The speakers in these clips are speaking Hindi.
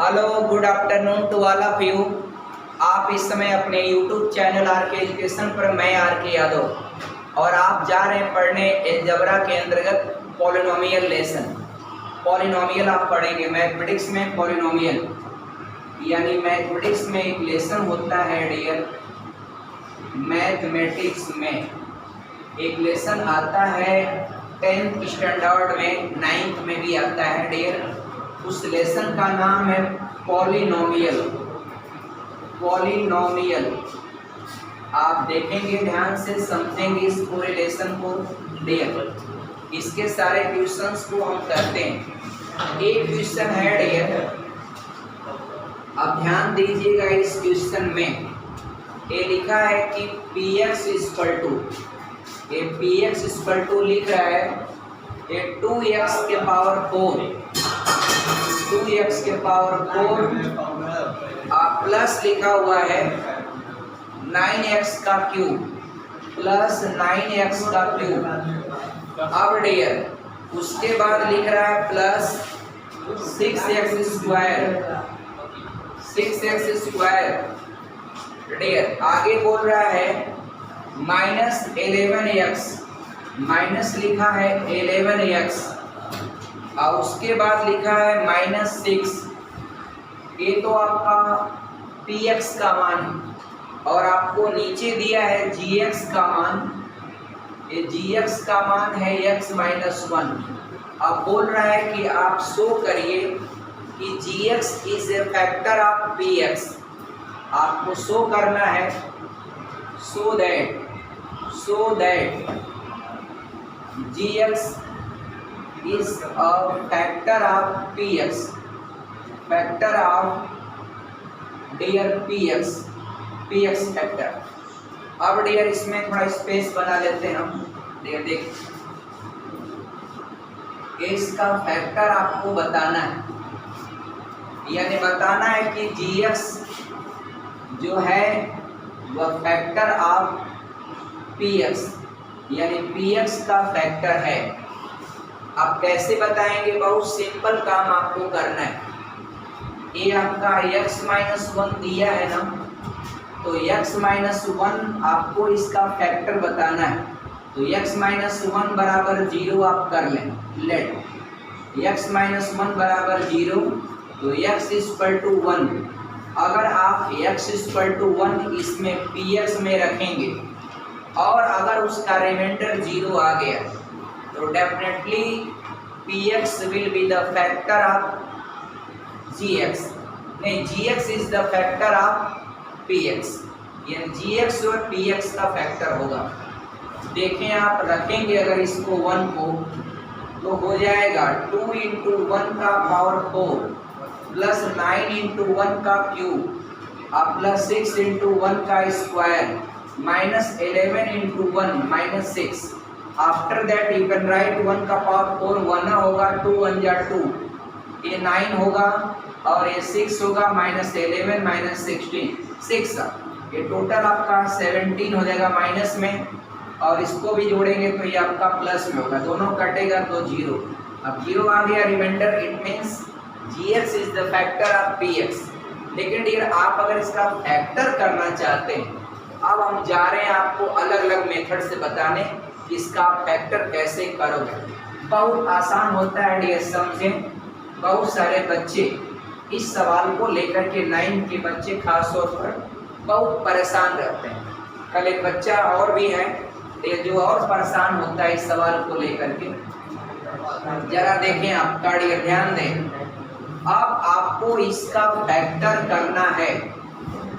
Hello, good afternoon to all of you. आप इस समय अपने YouTube channel R K education पर, मैं आर के यादव, और आप जा रहे हैं पढ़ने अलजेब्रा के अंतर्गत पॉलिनोमियल लेसन। पॉलिनोमियल आप पढ़ेंगे मैथमेटिक्स में। पॉलिनोमियल यानी मैथमेटिक्स में एक लेसन होता है डियर। मैथमेटिक्स में एक लेसन आता है 10th स्टैंडर्ड में, 9th में भी आता है डियर। उस लेसन का नाम है पॉलिनोमियल। पॉलिनोमियल आप देखेंगे, ध्यान से समझेंगे इस पूरे लेसन को डियर। इसके सारे क्वेश्चंस को हम करते हैं। एक क्वेश्चन है डियर, अब ध्यान दीजिएगा। इस क्वेश्चन में ये लिखा है कि px इक्वल टू, ये px इक्वल टू लिख रहा है ये 2x के पावर 4, 2x के पावर 4 आप प्लस लिखा हुआ है 9x का क्यूब प्लस 9x का क्यूब। अब डियर उसके बाद लिख रहा है plus 6x square, 6x square dear. आगे बोल रहा है माइनस 11x, माइनस लिखा है 11x, और उसके बाद लिखा है माइनस 6। ये तो आपका px का मान है, और आपको नीचे दिया है gx का मान। ये gx का मान है x माइनस 1। अब बोल रहा है कि आप शो करिए कि gx is a factor of px। आपको शो करना है so that gx is a factor of px, factor of dear px factor। अब डियर इसमें थोड़ा स्पेस बना लेते हैं हम डियर। देख, इसका फैक्टर आपको बताना है, यानी बताना है कि gx जो है वह फैक्टर ऑफ px, यानी px का फैक्टर है। आप कैसे बताएंगे? बहुत सिंपल काम आपको करना है। ये आपका x माइनस 1 दिया है ना, तो x माइनस 1 आपको इसका फैक्टर बताना है। तो x माइनस 1 बराबर 0 आप कर लें। लेट x माइनस 1 बराबर 0, तो x इक्वल टू 1। अगर आप x इक्वल टू 1 इसमें px में रखेंगे और अगर उसका रिमाइंडर 0 आ गया, तो definitely px will be the factor of gx। नहीं, gx is the factor of px, यानी gx और px का फैक्टर होगा। देखें, आप रखेंगे अगर इसको 1 को, तो हो जाएगा 2 इंटू 1 का पावर 4 प्लस 9 इंटू 1 का क्यूब और प्लस 6 इंटू 1 का square minus 11 into 1 minus 6। After that you can write 1 का पावर 4 1 होगा, 2 1 जा 2, ये 9 होगा और ये 6 होगा, माइनस 11 माइनस 16 6। ये टोटल आपका 17 हो जाएगा माइनस में, और इसको भी जोड़ेंगे तो ये आपका प्लस में होगा। दोनों कटेगा तो 0। अब 0 आ गया reminder, it means gx is the factor of px। लेकिन डियर आप अगर इसका फैक्टर करना चाहते हैं, अब हम जा रहे हैं आपको अलग अलग मेथड से बताने कि इसका फैक्टर कैसे करोगे। बहुत आसान होता है डियर, समझें। बहुत सारे बच्चे इस सवाल को लेकर के 9 के बच्चे खास तौर पर बहुत परेशान रहते हैं। कल एक बच्चा और भी है जो और परेशान होता है इस सवाल को लेकर के। जरा देखें आपका डियर, ध्यान दें। अब आपको इसका फैक्टर करना है,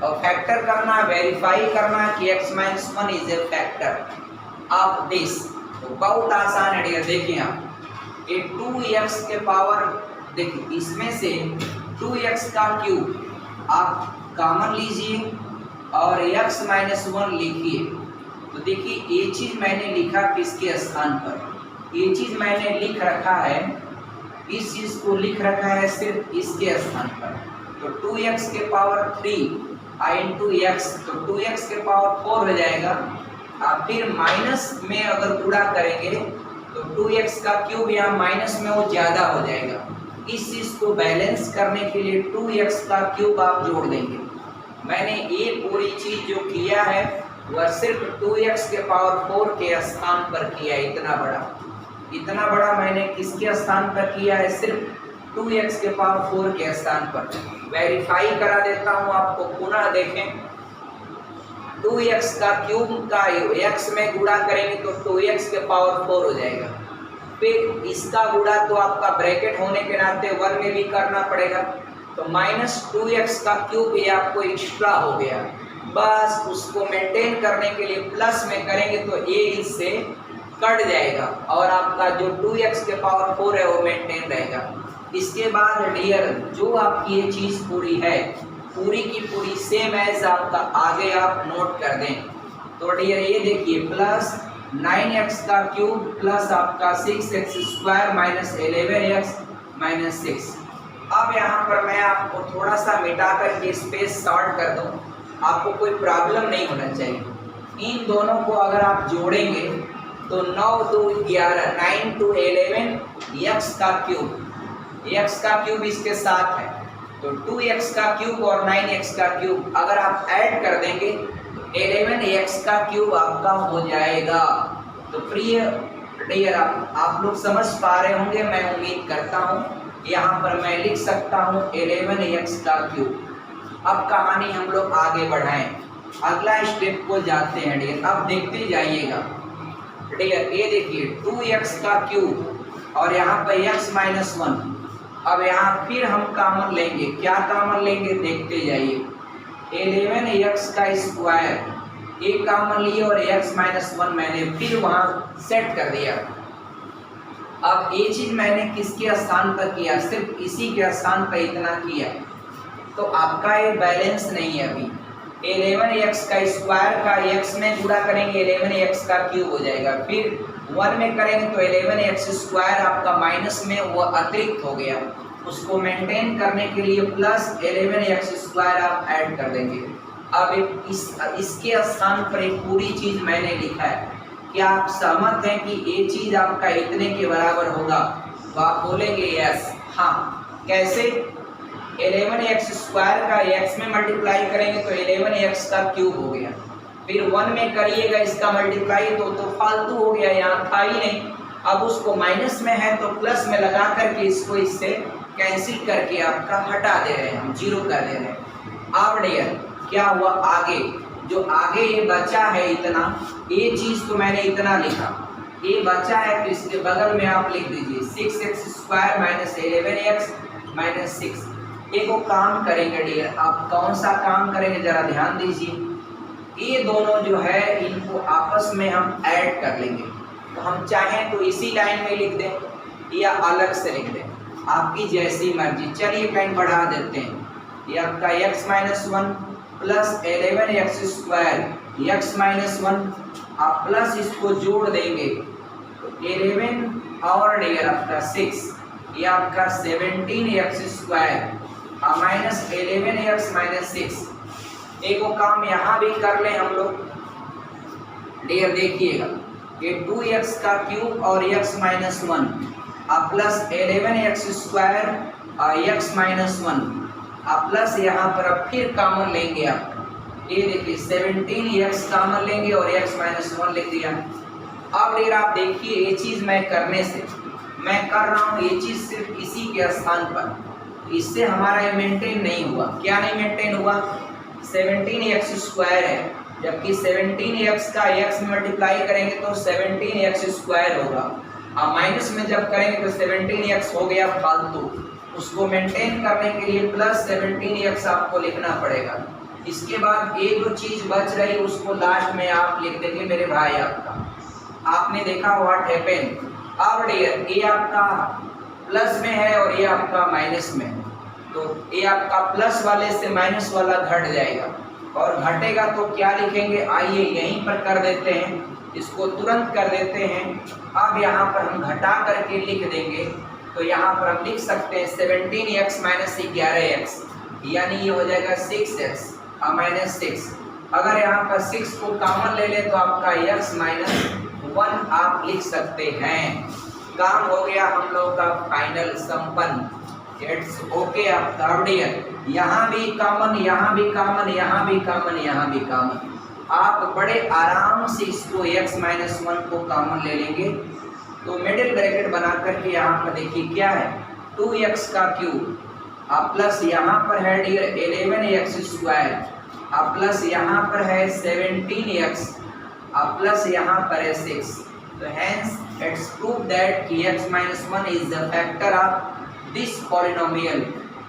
और फैक्टर करना, वेरीफाई करना कि x minus 1 is a factor of this. तो बहुत आसान है डियर। देखिए आप, ये 2x के पावर, देखिए इसमें से 2x का क्यूब आप कॉमन लीजिए और x माइनस 1 लिखिए। तो देखिए ये चीज़ मैंने लिखा किसके स्थान पर, ये चीज़ मैंने लिख रखा है, इस चीज़ को लिख रखा है सिर्फ इसके स्थान पर। तो 2x के पावर 3 आई इंटू एक्स, तो 2x के पावर 4 हो जाएगा। आप फिर माइनस में अगर गुणा करेंगे तो 2x का क्यूब यहाँ माइनस में वो ज़्यादा हो जाएगा, इस चीज़ को बैलेंस करने के लिए 2x का क्यूब आप जोड़ देंगे। मैंने ये पूरी चीज़ जो किया है वह सिर्फ 2x के पावर 4 के स्थान पर किया है। इतना बड़ा मैंने किसके स्थान पर किया है? सिर्फ 2x के पावर 4 के स्थान पर। वेरीफाई करा देता हूँ आपको, पुनः देखें। 2x का क्यूब का x में गुणा करेंगे तो 2x के पावर 4 हो जाएगा। फिर इसका गुणा तो आपका ब्रैकेट होने के नाते 1 में भी करना पड़ेगा, तो -2x का क्यूब ये आपको एक्स्ट्रा हो गया। बस उसको मेंटेन करने के लिए प्लस में करेंगे तो ये इससे कट जाएगा और आपका जो 2x के पावर 4 है वो मेंटेन रहेगा। इसके बाद डियर जो आपकी ये चीज़ पूरी है, पूरी की पूरी सेम एज आपका आगे आप नोट कर दें। तो डियर ये देखिए, प्लस 9x का क्यूब प्लस आपका 6x square minus 11x minus 6। अब यहाँ पर मैं आपको थोड़ा सा मिटा करके स्पेस शॉर्ट कर दूँ, आपको कोई प्रॉब्लम नहीं होना चाहिए। इन दोनों को अगर आप जोड़ेंगे तो 9 2 11 9 2 11 x का क्यूब इसके साथ है, तो 2x का क्यूब और 9x का क्यूब अगर आप ऐड कर देंगे तो 11x का क्यूब आपका हो जाएगा। तो प्रिय डियर आप लोग समझ पा रहे होंगे, मैं उम्मीद करता हूँ। यहाँ पर मैं लिख सकता हूँ 11x का क्यूब। अब कहानी हम लोग आगे बढ़ाएं, अगला स्टेप को जाते हैं डियर। अब देखते जाइएगा डियर, ये देखिए 2x का क्यूब और यहाँ पर x माइनस 1। अब यहाँ फिर हम कॉमन लेंगे, क्या कॉमन लेंगे देखते जाइए। 11x का स्क्वायर एक कॉमन लिए और x माइनस 1 मैंने फिर वहाँ सेट कर दिया। अब ये चीज़ मैंने किसके स्थान पर किया? सिर्फ इसी के स्थान पर इतना किया, तो आपका ये बैलेंस नहीं है अभी। 11x का स्क्वायर का x में गुणा करेंगे 11x का क्यूब हो जाएगा, फिर 1 में करेंगे तो 11x स्क्वायर आपका माइनस में वो अतिरिक्त हो गया, उसको मेंटेन करने के लिए प्लस 11x स्क्वायर आप ऐड कर देंगे। अब इसके स्थान पर एक पूरी चीज़ मैंने लिखा है। क्या आप सहमत हैं कि ये चीज़ आपका इतने के बराबर होगा? तो आप बोलेंगे यस। हाँ, कैसे? 11x स्क्वायर का x में मल्टीप्लाई करेंगे तो 11x का क्यूब हो गया, फिर 1 में करिएगा इसका मल्टीप्लाई तो फालतू हो गया, यहाँ था ही नहीं। अब उसको माइनस में है तो प्लस में लगा करके इसको इससे कैंसिल करके आपका हटा दे रहे हैं, हम जीरो कर दे रहे हैं। अब डियर क्या हुआ? आगे जो आगे ये बचा है इतना, ये चीज़ तो मैंने इतना लिखा, ये बचा है तो इसके बगल में आप लिख दीजिए 6x square minus 11x minus 6। एक वो काम करेंगे डियर, आप कौन सा काम करेंगे जरा ध्यान दीजिए। ये दोनों जो है इनको आपस में हम ऐड कर लेंगे, तो हम चाहें तो इसी लाइन में लिख दें या अलग से लिख दें, आपकी जैसी मर्जी। चलिए लाइन बढ़ा देते हैं। ये आपका x minus 1 plus 11x square x minus 1 आप प्लस इसको जोड़ देंगे तो 11 और डियर आपका 6, ये आपका 17x square minus 11x minus 6। एक वो काम यहाँ भी कर लें हम लोग डियर, देखिएगा ये 2x का क्यूब और x माइनस 1 आप plus 11x square x minus 1 आप प्लस यहाँ पर अब फिर कॉमन लेंगे। आप ये देखिए 17x कॉमन लेंगे और x माइनस 1 लिख दिया। अब डियर आप देखिए ये चीज़ मैं करने से मैं कर रहा हूँ ये चीज़ सिर्फ इसी के स्थान पर, इससे हमारा ये मेंटेन नहीं हुआ। क्या नहीं मेंटेन हुआ? 17x स्क्वायर है, जबकि 17x का x में मल्टीप्लाई करेंगे तो 17x स्क्वायर होगा, और माइनस में जब करेंगे तो 17x हो गया फालतू। उसको मेंटेन करने के लिए प्लस 17x आपको लिखना पड़ेगा। इसके बाद ये जो चीज़ बच रही उसको लास्ट में आप लिख देंगे मेरे भाई आपका। आपने देखा व्हाट हैपेन। अब डियर ये आपका प्लस में है और ये आपका माइनस में, तो ये आपका प्लस वाले से माइनस वाला घट जाएगा, और घटेगा तो क्या लिखेंगे? आइए यहीं पर कर देते हैं, इसको तुरंत कर देते हैं। अब यहाँ पर हम घटा करके लिख देंगे, तो यहाँ पर हम लिख सकते हैं 17x माइनस 11x, यानी ये हो जाएगा 6x माइनस 6। अगर यहाँ पर 6 को कॉमन ले लें तो आपका x माइनस 1 आप लिख सकते हैं। काम हो गया हम लोग का फाइनल संपन्न। इट्स ओके आपका। अब डियर यहाँ भी कॉमन, यहाँ भी कॉमन, यहाँ भी कॉमन, यहाँ भी कॉमन। आप बड़े आराम से इसको x - 1 को कॉमन ले लेंगे तो मिडिल ब्रैकेट बना करके यहाँ पर देखिए क्या है 2x का क्यूब आप प्लस यहाँ पर है डियर 11x² आप प्लस यहाँ पर है 17x आप प्लस यहाँ पर है 6। तो हेंस इट्स प्रूव दैट कि x - 1 is the factor of this polynomial.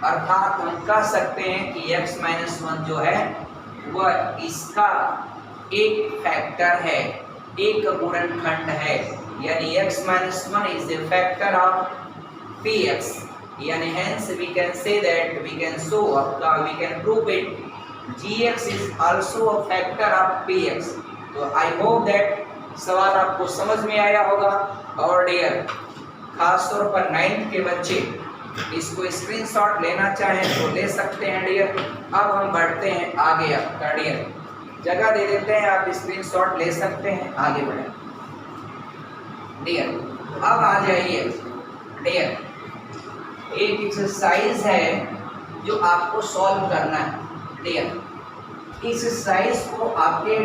अर्थात हम कह सकते हैं कि x - 1 जो है वह इसका एक फैक्टर है, एक गुणनखंड है, यानी x - 1 is the factor of px, यानी hence we can say that we can show we can prove it gx is also a factor of px। तो I hope that सवाल आपको समझ में आया होगा। और डियर खास तौर पर 9th के बच्चे इसको स्क्रीनशॉट लेना चाहें तो ले सकते हैं डियर। अब हम बढ़ते हैं आगे, आपका डियर जगह दे देते हैं, आप स्क्रीनशॉट ले सकते हैं, आगे बढ़े डियर। अब आ जाइए डियर, एक एक्सरसाइज है जो आपको सॉल्व करना है डियर। इस एक्सरसाइज को आपके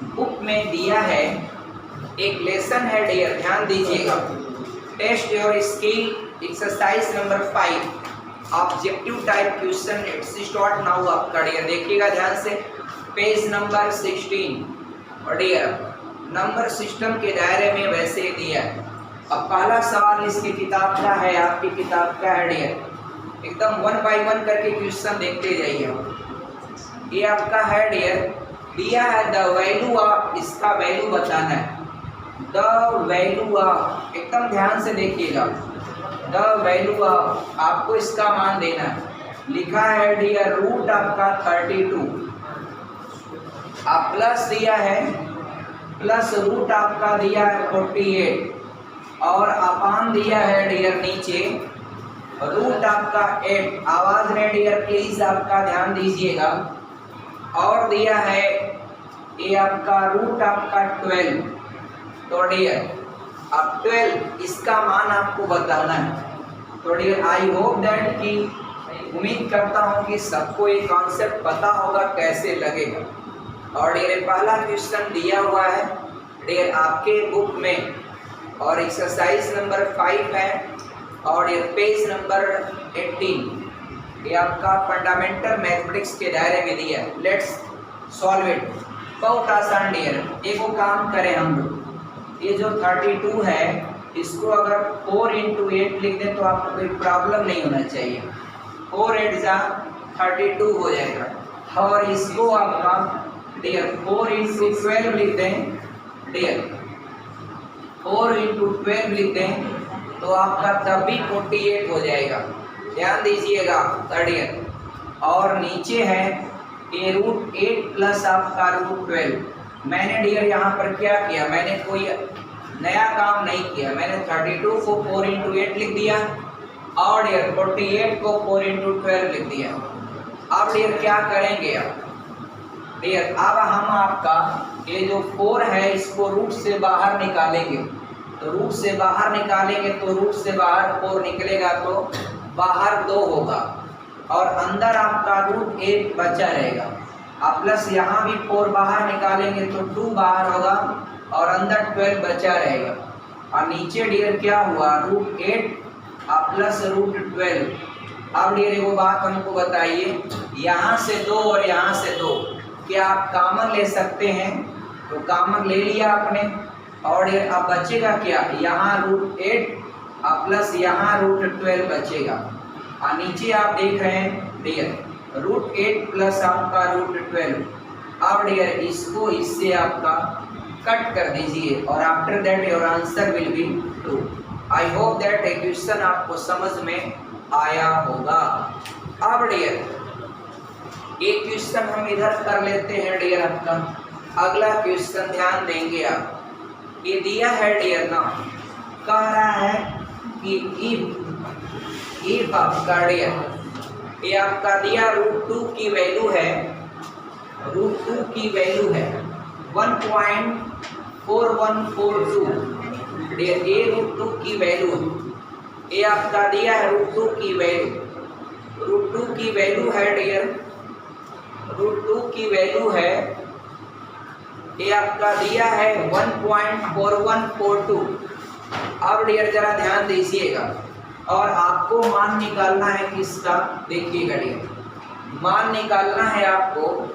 बुक में दिया है, एक लेसन है डियर, ध्यान दीजिएगा। Test your skill exercise number 5 objective type question. It's start now आपका डियर, देखिएगा ध्यान से, पेज नंबर 16। और डियर नंबर सिस्टम के दायरे में वैसे ही दिया है। अब पहला सवाल इसकी किताब का है, आपकी किताब का है डियर, एकदम 1 बाय 1 करके क्वेश्चन देखते जाइए। ये आपका है डियर, दिया है द वैल्यू ऑफ, इसका वैल्यू बताना है, द वैल्यू ऑफ, एकदम ध्यान से देखिएगा, द वैल्यू ऑफ आपको इसका मान देना है। लिखा है डियर रूट आपका 32, आप प्लस दिया है, प्लस रूट आपका दिया है 48 और अपान दिया है डियर नीचे रूट आपका 8। आवाज में डियर प्लीज आपका ध्यान दीजिएगा। और दिया है ये आपका रूट आपका 12। तो डियर अब 12 इसका मान आपको बताना है। तो डियर आई होप दैट कि उम्मीद करता हूँ कि सबको ये कॉन्सेप्ट पता होगा कैसे लगेगा। और डियर पहला क्वेश्चन दिया हुआ है डियर आपके बुक में, और एक्सरसाइज नंबर 5 है और ये पेज नंबर 18। ये आपका फंडामेंटल मैथमेटिक्स के दायरे में दिया है। Let's solve it. बहुत आसान डियर, एक काम करें हम लोग, ये जो 32 है इसको अगर 4 × 8 लिख दें तो आपको कोई प्रॉब्लम नहीं होना चाहिए। 4 × 8 = 32 हो जाएगा। और इसको आपका डियर 4 × 12 लिख दें डियर, 4 × 12 लिख दें तो आपका तब भी 48 हो जाएगा। ध्यान दीजिएगा डियर। और नीचे है ये √8 प्लस आपका √12। मैंने डियर यहाँ पर क्या किया, मैंने कोई नया काम नहीं किया, मैंने 32 को 4 × 8 लिख दिया और डियर 48 को 4 × 12 लिख दिया। अब डियर क्या करेंगे आप डियर, अब हम आपका ये जो 4 है इसको रूट से बाहर निकालेंगे। तो रूट से बाहर निकालेंगे तो रूट से बाहर 4 निकलेगा तो बाहर 2 होगा और अंदर आपका √8 बचा रहेगा। आप प्लस यहाँ भी 4 बाहर निकालेंगे तो 2 बाहर होगा और अंदर 12 बचा रहेगा। और नीचे डियर क्या हुआ √8 आप प्लस √12। अब डियर वो बात हमको बताइए, यहाँ से 2 और यहाँ से 2 क्या आप कॉमन ले सकते हैं? तो कॉमन ले लिया आपने और डियर अब बचेगा क्या, यहाँ √8 अब प्लस यहाँ √12 बचेगा। और नीचे आप देख रहे हैं डियर √8 प्लस आपका √12। अब डियर इसको इससे आपका कट कर दीजिए और after that your answer will be true. I hope that A question आपको समझ में आया होगा। अब डियर एक क्वेश्चन हम इधर कर लेते हैं डियर आपका। अगला क्वेश्चन ध्यान देंगे आप, ये दिया है डियर ना, कह रहा है कि इफ आपका डियर ये आपका दिया √2 की वैल्यू है, √2 की वैल्यू है 1.4142 डियर, ये √2 की वैल्यू है ये आपका दिया है √2 की वैल्यू, √2 की वैल्यू है डियर, √2 की वैल्यू है, ये आपका दिया है 1.4142। अब डियर जरा ध्यान दीजिएगा और आपको मान निकालना है किसका, देखिएगा डियर, मान निकालना है आपको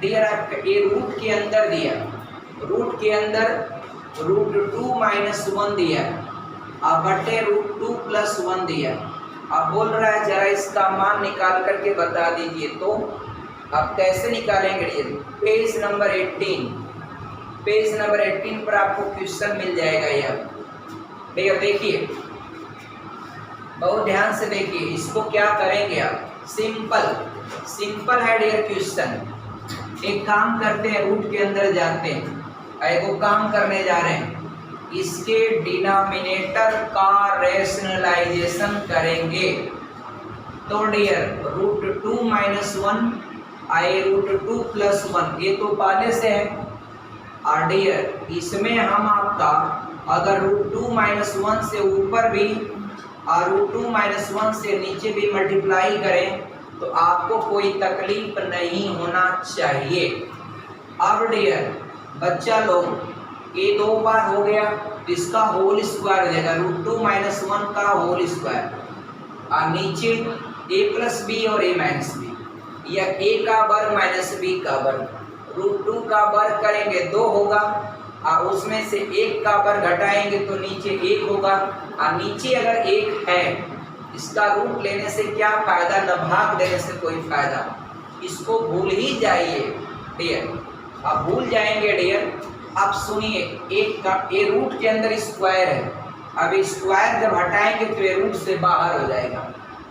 डियर। ये रूट के अंदर दिया, रूट के अंदर √2 - 1 दिया, अब बटे √2 + 1 दिया। अब बोल रहा है जरा इसका मान निकाल करके बता दीजिए। तो अब कैसे निकालेंगे dear, page number 18, page number 18 पर आपको क्वेश्चन मिल जाएगा। यह डियर देखिए, बहुत ध्यान से देखिए, इसको क्या करेंगे आप, सिंपल सिंपल है डियर क्वेश्चन। एक काम करते हैं, रूट के अंदर जाते हैं, एगो काम करने जा रहे हैं, इसके डिनोमिनेटर का रैशनलाइजेशन करेंगे। तो डियर √2 - 1 आए √2 + 1, ये तो पहले से है। और डियर इसमें हम आपका अगर √2 - 1 से ऊपर भी और √2 - 1 से नीचे भी मल्टीप्लाई करें तो आपको कोई तकलीफ नहीं होना चाहिए। अब डियर बच्चा लोग ये 2 बार हो गया, इसका होल स्क्वायर हो जाएगा, √2 - 1 का होल स्क्वायर, और नीचे a + b और a - b, या a का वर्ग -b का वर्ग, √2 का वर्ग करेंगे 2 होगा, और उसमें से 1 का वर्ग घटाएंगे तो नीचे 1 होगा, और नीचे अगर 1 है, इसका रूट लेने से क्या फायदा, न भाग देने से कोई फायदा, इसको भूल ही जाइए डियर। अब भूल जाएंगे डियर। अब सुनिए, एक का ए रूट के अंदर स्क्वायर है, अब स्क्वायर जब हटाएंगे तो ये रूट से बाहर हो जाएगा,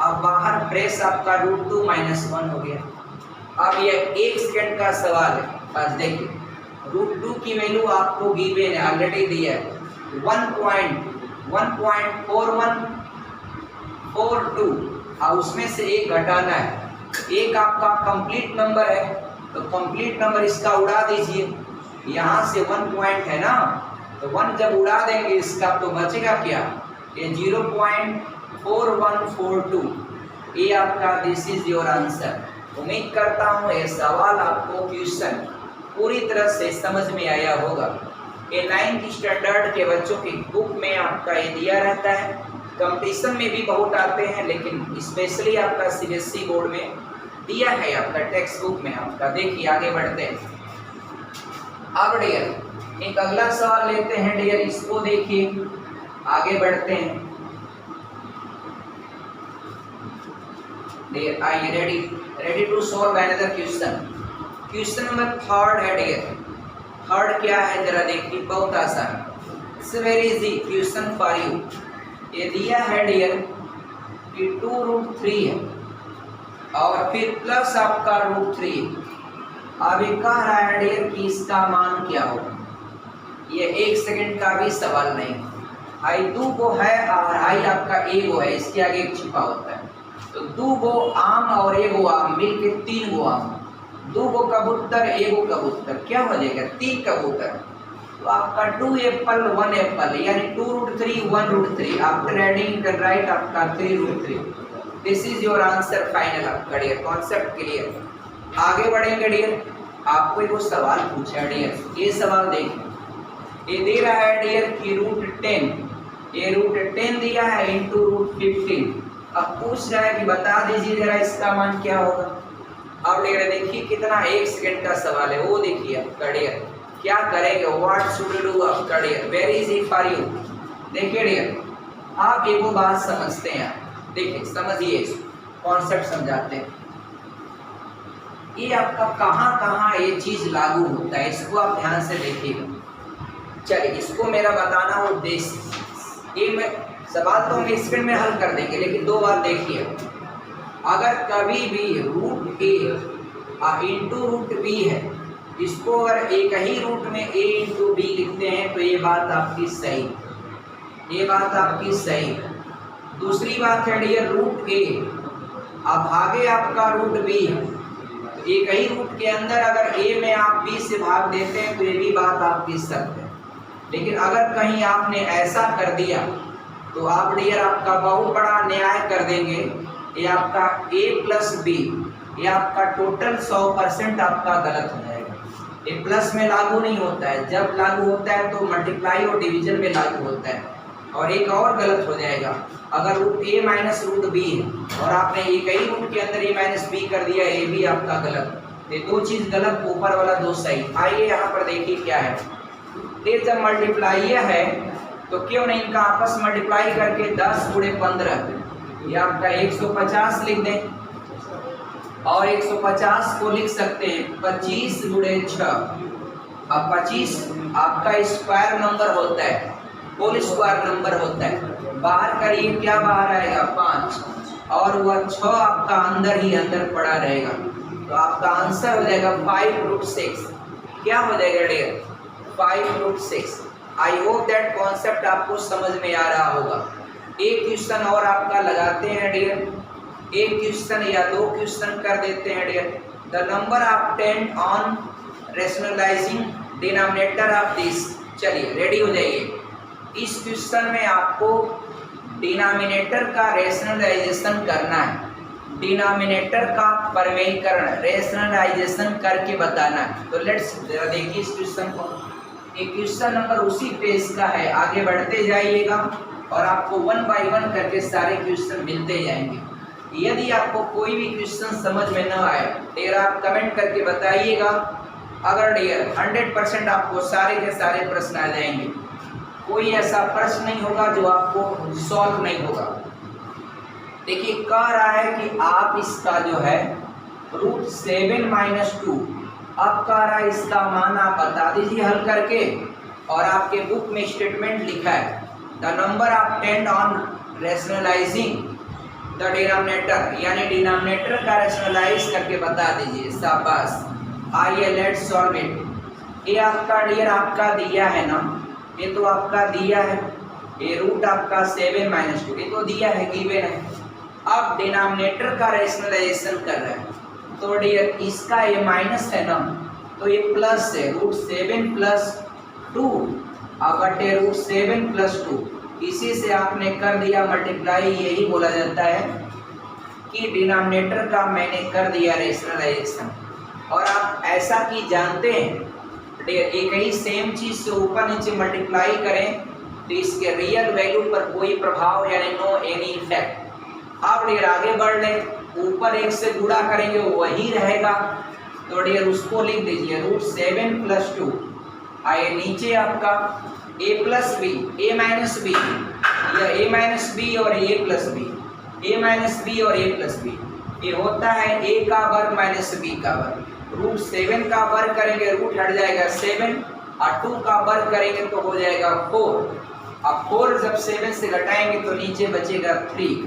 अब बाहर फ्रेश आपका √2 - 1 हो गया। अब ये 1 सेकंड का सवाल है, बस देखिए, √2 की वैल्यू आपको गिवन है, ऑलरेडी दिया है 1.4142, और उसमें से 1 घटाना है। 1 आपका कंप्लीट नंबर है, तो कंप्लीट नंबर इसका उड़ा दीजिए, यहाँ से 1 पॉइंट है ना, तो 1 जब उड़ा देंगे इसका तो बचेगा क्या, ये 0.4142, ये आपका दिस इज योर आंसर। उम्मीद करता हूँ ये सवाल आपको क्वेश्चन पूरी तरह से समझ में आया होगा। ये 9th स्टैंडर्ड के बच्चों की बुक में आपका ये दिया रहता है, कंपटीशन में भी बहुत आते हैं, लेकिन स्पेशली आपका CBSE बोर्ड में दिया है आपका टेक्स्ट बुक में आपका। देखिए आगे बढ़ते हैं। अब डियर एक अगला सवाल लेते हैं डियर, इसको देखिए, आगे बढ़ते हैं डियर। आइए, ready to solve another question. Question number 3 है डियर। 3 क्या है जरा देखिए, बहुत आसान, it's very easy question for you. ये दिया है डियर कि 2√3 है और फिर प्लस आपका √3। अब ये कह रहा है डियर कि इसका मान क्या होगा। ये 1 सेकंड का भी सवाल नहीं, आई 2 गो है और आई आपका 1 गो है, इसके आगे एक छिपा होता है, तो 2 गो आम और 1 गो आम मिलके 3 गो आम, 2 गो कबूतर 1 गो कबूतर, क्या हो जाएगा 3 कबूतर। तो आपका 2 एप्पल 1 एप्पल, यानी 2√3 1√3, after adding you can write आपका 3√3। This is your answer final आपका डियर, कॉन्सेप्ट क्लियर। आगे बढ़ेंगे डियर, आपको एक सवाल पूछा डियर, ये सवाल देखिए, ये दे रहा है डियर कि √10, ये √10 दिया है इंटू √15। अब पूछ रहा है कि बता दीजिए जरा इसका मान क्या होगा। अब डियर देखिए कितना 1 सेकंड का सवाल है, वो देखिए आपका डियर क्या करेंगे, व्हाट शुड यू डू आपका dear, very easy for you. देखिए डियर आप एक बात समझते हैं, देखिए समझिए, कॉन्सेप्ट समझाते हैं। ये आपका कहाँ कहाँ ये चीज़ लागू होता है, इसको आप ध्यान से देखिएगा। चलिए इसको मेरा बताना उद्देश्य, ये मैं सवाल तो हम 1 सेकंड में हल कर देंगे, लेकिन 2 बार देखिए, अगर कभी भी √a इंटू √b है, इसको अगर एक ही रूट में a इंटू b लिखते हैं तो ये बात आपकी सही, ये बात आपकी सही। दूसरी बात है डियर √a, अब आगे आपका √b है, तो एक ही रूट के अंदर अगर a में आप b से भाग देते हैं तो ये भी बात आपकी सत्य है। लेकिन अगर कहीं आपने ऐसा कर दिया तो आप डियर आपका बहुत बड़ा न्याय कर देंगे। ये आपका a प्लस बी, ये आपका टोटल 100% आपका गलत हो जाएगा। ये प्लस में लागू नहीं होता है, जब लागू होता है तो मल्टीप्लाई और डिवीजन में लागू होता है। और एक और गलत हो जाएगा, अगर root a minus root b है और आपने एक ही रूट के अंदर a माइनस बी कर दिया, ये भी आपका गलत। ये दो चीज गलत, ऊपर वाला दो सही। आइए यहाँ पर देखिए क्या है। ये जब मल्टीप्लाई है तो क्यों नहीं इनका आपस मल्टीप्लाई करके 10 गुणे 15 ये आपका 150 लिख दें, और 150 को लिख सकते हैं 25 गुणे 6। अब 25 आपका स्क्वायर नंबर होता है, होल स्क्वायर नंबर होता है। बाहर करिए, क्या बाहर आएगा 5, और वह 6 आपका अंदर ही अंदर पड़ा रहेगा। तो आपका आंसर हो जाएगा 5√6। क्या हो जाएगा dear? 5√6। I hope that concept आपको समझ में आ रहा होगा। एक क्वेश्चन और आपका लगाते हैं डियर, एक क्वेश्चन या दो क्वेश्चन कर देते हैं dear. The number obtained on rationalising denominator of this. चलिए रेडी हो जाइए। इस क्वेश्चन में आपको डिनोमिनेटर का रैशनलाइजेशन करना है, डिनोमिनेटर का परमेयीकरण रैशनलाइजेशन करके बताना है। तो लेट्स देखिए इस क्वेश्चन को। एक क्वेश्चन नंबर उसी पेज का है, आगे बढ़ते जाइएगा और आपको 1 बाय 1 करके सारे क्वेश्चन मिलते जाएंगे। यदि आपको कोई भी क्वेश्चन समझ में न आए डियर आप कमेंट करके बताइएगा। अगर डियर 100% आपको सारे के सारे प्रश्न आ जाएंगे, कोई ऐसा प्रश्न नहीं होगा जो आपको सॉल्व नहीं होगा। देखिए कह रहा है कि आप इसका जो है √7 - 2 अब कह रहा है इसका मान आप बता दीजिए हल करके। और आपके बुक में स्टेटमेंट लिखा है the number obtained on rationalising the denominator, यानी डिनोमिनेटर का रैशनलाइज करके बता दीजिए। शाबाश। आइए लेट्स सॉल्व इट। ये आपका डियर आपका दिया है ना, ये तो आपका दिया है, ये रूट आपका 7 - 2 ये तो दिया है, गिवन है। अब डिनोमिनेटर का रैशनलाइजेशन कर रहे हैं तो डियर इसका ये माइनस है ना, तो ये प्लस है √7 + 2 बटे √7 + 2। इसी से आपने कर दिया मल्टीप्लाई। यही बोला जाता है कि डिनोमिनेटर का मैंने कर दिया रैशनलाइजेशन। और आप ऐसा कि जानते हैं एक ही सेम चीज से ऊपर नीचे मल्टीप्लाई करें तो इसके रियल वैल्यू पर कोई प्रभाव यानी नो एनी इफेक्ट। अब डियर आगे बढ़ लें, ऊपर 1 से गुणा करेंगे वही रहेगा, तो डियर उसको लिख दीजिए √7 + 2। आइए नीचे आपका a + b, a - b, या a - b और a + b, a - b और a + b। ये होता है a का वर्ग - b का वर्ग। √7 का वर्ग करेंगे रूट हट जाएगा 7, और 2 का वर्ग करेंगे तो हो जाएगा 4। अब 4 जब 7 से घटाएंगे तो नीचे बचेगा 3।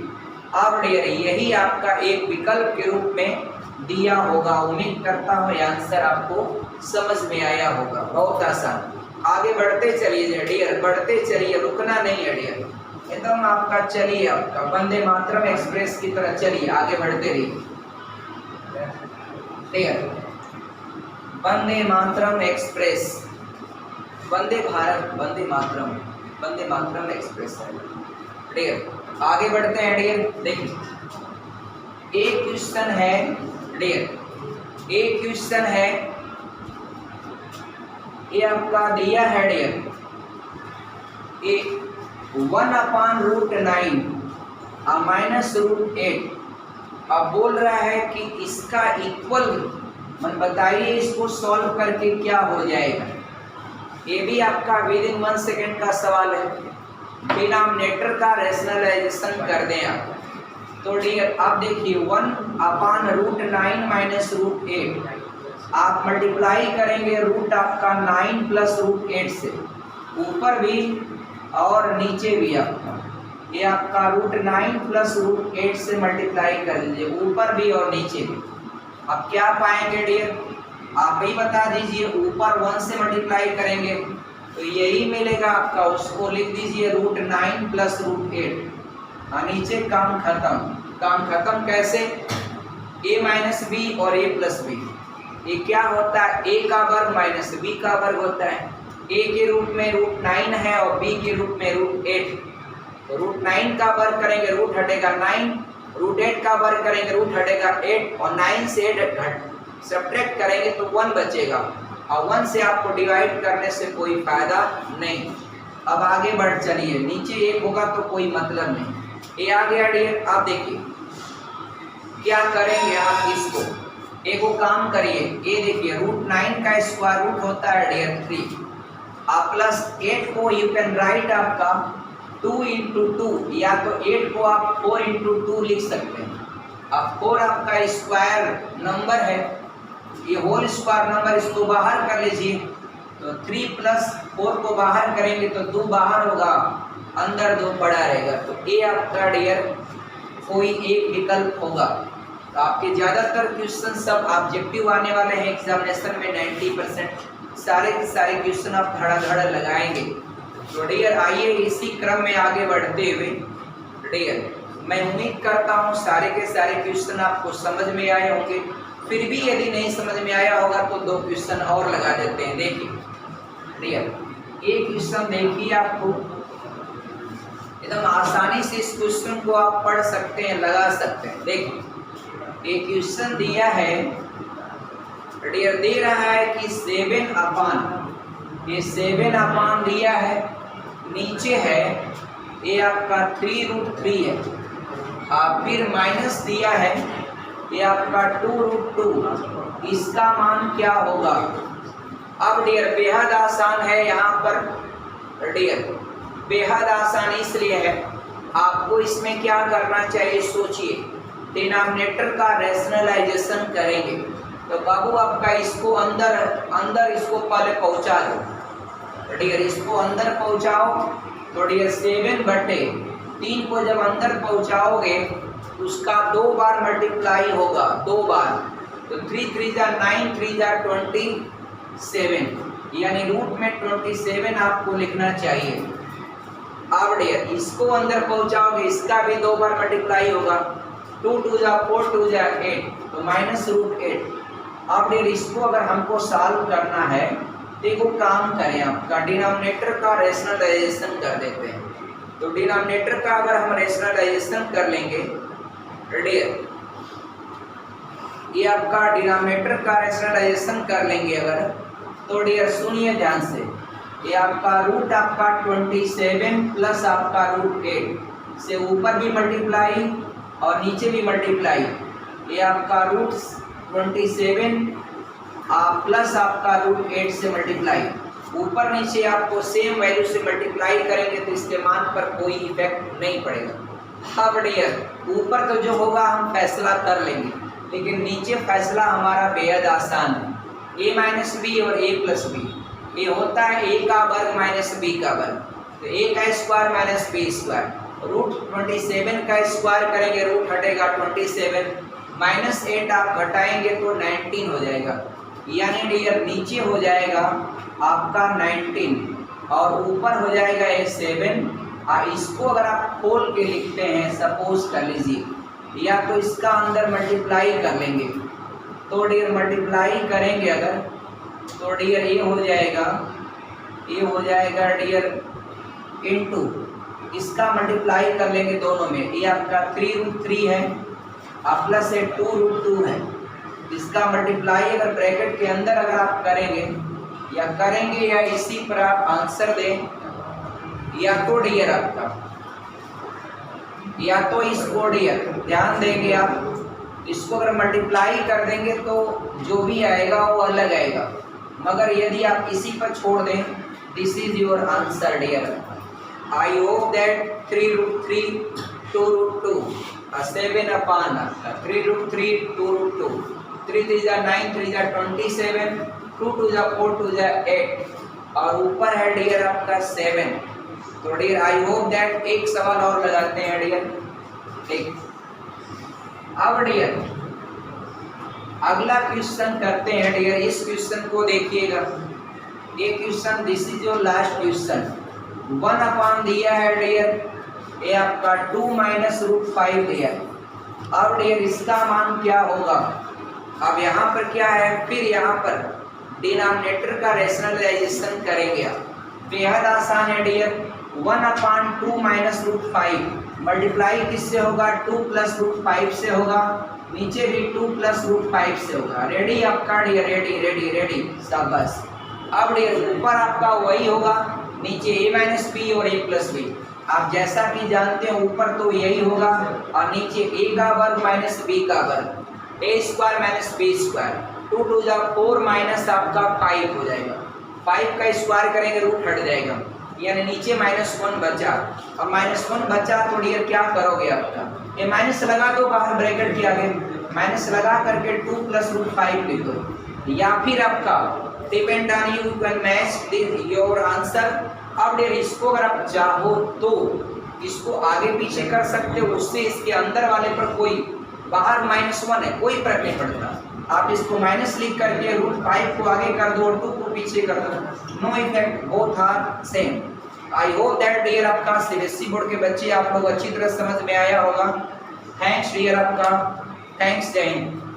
अब डियर यही आपका एक विकल्प के रूप में दिया होगा। उम्मीद करता हूँ ये आंसर आपको समझ में आया होगा। बहुत आसान। आगे बढ़ते चलिए डियर, बढ़ते चलिए, रुकना नहीं है डियर, एकदम आपका चलिए, आपका वंदे मातरम एक्सप्रेस की तरह चलिए, आगे बढ़ते रहिए dear. Vande Mataram express, Vande Bharat, Vande Mataram, Vande Mataram express है डियर। आगे बढ़ते हैं डियर। देखिए एक क्वेश्चन है डियर, एक क्वेश्चन है, ये आपका दिया है डियर, ये 1/√9 -√8। अब बोल रहा है कि इसका इक्वल मन बताइए, इसको सॉल्व करके क्या हो जाएगा। ये भी आपका विदिन 1 सेकेंड का सवाल है। डिनोमिनेटर का रैशनलाइजेशन कर दें आप तो डियर आप देखिए 1/√9 -√8 आप मल्टीप्लाई करेंगे रूट आपका 9 + √8 से, ऊपर भी और नीचे भी आपका ये आपका √9 + √8 से मल्टीप्लाई कर दीजिए, ऊपर भी और नीचे भी। अब क्या पाएंगे डियर आप ही बता दीजिए। ऊपर 1 से मल्टीप्लाई करेंगे तो यही मिलेगा आपका, उसको लिख दीजिए √9 + √8 और नीचे काम खत्म। काम खत्म कैसे? a - b और a + b। ये क्या होता है? a का वर्ग - b का वर्ग होता है। a के रूप में √9 है और b के रूप में √8। तो √9 का वर्ग करेंगे रूट हटेगा 9, √8 का वर्ग करेंगे रूट हटेगा 8 और 9 से 8 सब्ट्रैक्ट करेंगे तो 1 बचेगा और 1 से आपको डिवाइड करने से कोई फायदा नहीं। अब आगे बढ़ चलिए, नीचे 1 होगा तो कोई मतलब नहीं। ये आ गया डियर। आप देखिए क्या करेंगे आप इसको, एक वो काम करिए, ये देखिए √9 का स्क्वायर रूट होता है डियर 3, आप प्लस 8 को यू कैन राइट आपका 2 × 2, या तो 8 को आप 4 × 2 लिख सकते हैं। अब 4 आपका स्क्वायर नंबर है, ये होल स्क्वायर नंबर, इसको बाहर कर लीजिए तो 3 + 4 को बाहर करेंगे तो 2 बाहर होगा, अंदर 2 पड़ा रहेगा। तो ये आपका डियर कोई एक विकल्प होगा। तो आपके ज़्यादातर क्वेश्चन सब ऑब्जेक्टिव आने वाले हैं एग्जामिनेशन में, 90% सारे के सारे क्वेश्चन आप धड़ाधड़ लगाएंगे। तो डियर आइए इसी क्रम में आगे बढ़ते हुए डियर मैं उम्मीद करता हूँ सारे के सारे क्वेश्चन आपको समझ में आए होंगे। फिर भी यदि नहीं समझ में आया होगा तो 2 क्वेश्चन और लगा देते हैं। देखिए डियर एक क्वेश्चन देखिए, आपको एकदम आसानी से इस क्वेश्चन को आप पढ़ सकते हैं, लगा सकते हैं। देखिए एक क्वेश्चन दिया है डियर, दे रहा है कि 7/, ये 7/, दिया है, नीचे है ये आपका 3√3 है, फिर माइनस दिया है ये आपका 2√2, इसका मान क्या होगा। अब डियर बेहद आसान है, यहाँ पर डियर बेहद आसान इसलिए है, आपको इसमें क्या करना चाहिए सोचिए, डिनोमिनेटर का रैशनलाइजेशन करेंगे। तो बाबू आपका इसको अंदर इसको पहले पहुंचा दो डियर, इसको अंदर पहुंचाओ तो डियर 7/3 को जब अंदर पहुंचाओगे उसका 2 बार मल्टीप्लाई होगा, 2 बार, तो 3 × 3 = 9, 3 × 27, यानी रूट में 27 आपको लिखना चाहिए। अब डियर इसको अंदर पहुंचाओगे, इसका भी 2 बार मल्टीप्लाई होगा, 2 × 2 = 4, 2 × 8, तो -√8। अब डियर इसको अगर हमको सॉल्व करना है, देखो काम करें, आपका डिनोमिनेटर का रैशनलाइजेशन कर देते हैं। तो डिनोमिनेटर का अगर हम रैशनलाइजेशन कर लेंगे डियर, ये आपका डिनोमिनेटर का रैशनलाइजेशन कर लेंगे अगर, तो डियर सुनिए ध्यान से, ये आपका रूट आपका 27 प्लस आपका √8 से ऊपर भी मल्टीप्लाई और नीचे भी मल्टीप्लाई, ये आपका √27 प्लस आपका √8 से मल्टीप्लाई, ऊपर नीचे आपको सेम वैल्यू से मल्टीप्लाई करेंगे तो इसके मान पर कोई इफेक्ट नहीं पड़ेगा। अब डियर ऊपर तो जो होगा हम फैसला कर लेंगे, लेकिन नीचे फैसला हमारा बेहद आसान है, a - b और a + b, ये होता है a का वर्ग माइनस b का वर्ग, तो a का स्क्वायर माइनस b स्क्वायर, √27 का स्क्वायर करेंगे रूट हटेगा 27, -8 आप घटाएंगे तो 19 हो जाएगा, यानी डियर नीचे हो जाएगा आपका 19 और ऊपर हो जाएगा ये 7। इसको अगर आप खोल के लिखते हैं, सपोज कर लीजिए, या तो इसका अंदर मल्टीप्लाई कर लेंगे, तो डियर मल्टीप्लाई करेंगे अगर, तो डियर ये हो जाएगा डियर इनटू, इसका मल्टीप्लाई कर लेंगे दोनों में, ये आपका 3√3 है प्लस 2√2 है, इसका मल्टीप्लाई अगर ब्रैकेट के अंदर अगर आप करेंगे या इसी पर आप आंसर दें, या तो डियर आपका, या तो इसको डियर ध्यान देंगे आप, इसको अगर मल्टीप्लाई कर देंगे तो जो भी आएगा वो अलग आएगा, मगर यदि आप इसी पर छोड़ दें, this is your answer dear. I hope that 3√3 2√2 7/, 3√3 2√2, 3 × 3 = 9, 3 × 27, 2 × 2 = 4, 2 × 8 और ऊपर है डियर आपका 7। तो डियर आई होप दैट एक सवाल और लगाते हैं डियर, ठीक। अब डियर अगला क्वेश्चन करते हैं डियर, इस क्वेश्चन को देखिएगा, ये question this is your last question, 1/, दिया है डियर, ये आपका 2 - √5 दिया है। अब डियर इसका मान क्या होगा। अब यहाँ पर क्या है, फिर यहाँ पर डिनोमिनेटर का रैशनलाइजेशन करेंगे आप, बेहद आसान है डियर, 1/2 माइनस रूट 5 मल्टीप्लाई किससे होगा 2 प्लस रूट 5 से होगा, नीचे भी 2 प्लस रूट 5 से होगा। रेडी आपका डियर, रेडी रेडी रेडी, शाबाश। अब डियर ऊपर आपका वही होगा, नीचे a माइनस बी और a प्लस बी। आप जैसा कि जानते हैं ऊपर तो यही होगा और नीचे a का वर्ग माइनस b का वर्ग, a square minus b square, 2 two जा 4 माइनस आपका 5 हो जाएगा। 5 का स्क्वायर करेंगे रूट हट जाएगा, यानी नीचे -1 बचा। अब -1 बचा तो डियर क्या करोगे आपका, ये माइनस लगा दो बाहर ब्रैकेट के आगे, माइनस लगा करके 2 प्लस रूट 5 लिख दो, या फिर आपका depend on you can match your answer. अब डियर इसको अगर आप चाहो तो इसको आगे पीछे कर सकते हो, उससे इसके अंदर वाले पर कोई, बाहर -1 है कोई फर्क नहीं पड़ता। आप इसको माइनस लिख करके रूट 5 को आगे कर दो और 2 को पीछे कर दो, no effect, both are same. I hope that dear आपका सीबीएसई बोर्ड के बच्चे आप लोग अच्छी तरह समझ में आया होगा। थैंक्स डियर आपका, थैंक्स, जय हिंद।